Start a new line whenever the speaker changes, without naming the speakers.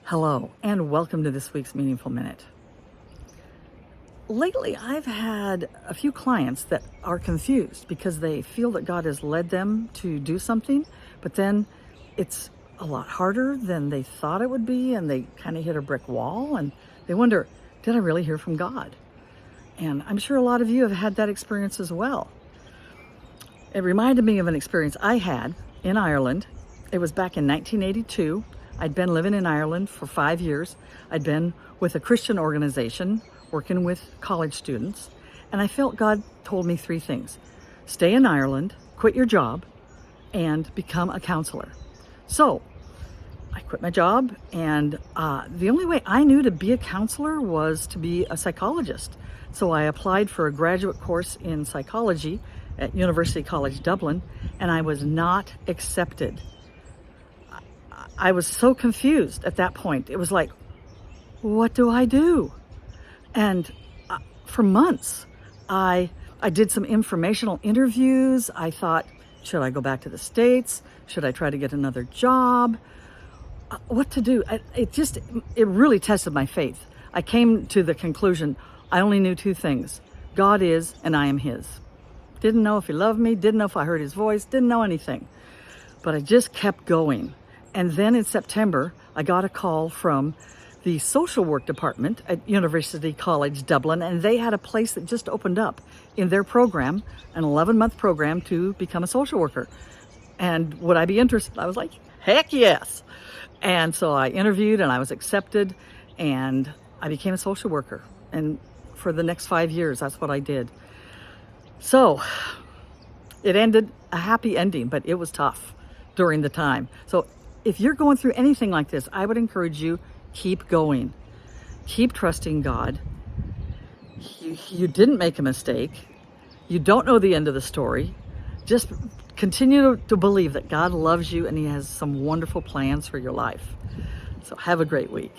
Hello, and welcome to this week's Meaningful Minute. Lately, I've had a few clients that are confused because they feel that God has led them to do something, but then it's a lot harder than they thought it would be, and they kind of hit a brick wall, and they wonder, did I really hear from God? And I'm sure a lot of you have had that experience as well. It reminded me of an experience I had in Ireland. It was back in 1982. I'd been living in Ireland for 5 years. I'd been with a Christian organization working with college students, and I felt God told me 3 things. Stay in Ireland, quit your job, and become a counselor. So I quit my job, and the only way I knew to be a counselor was to be a psychologist. So I applied for a graduate course in psychology at University College Dublin, and I was not accepted. I was so confused at that point. It was like, what do I do? And for months, I did some informational interviews. I thought, should I go back to the States? Should I try to get another job? What to do? It really tested my faith. I came to the conclusion, I only knew 2 things. God is, and I am His. Didn't know if He loved me, didn't know if I heard His voice, didn't know anything. But I just kept going. And then in September, I got a call from the social work department at University College Dublin, and they had a place that just opened up in their program, an 11-month program to become a social worker. And would I be interested? I was like, heck yes. And so I interviewed and I was accepted, and I became a social worker. And for the next 5 years, that's what I did. So it ended a happy ending, but it was tough during the time. So if you're going through anything like this, I would encourage you, keep going. Keep trusting God. You didn't make a mistake. You don't know the end of the story. Just continue to believe that God loves you and He has some wonderful plans for your life. So have a great week.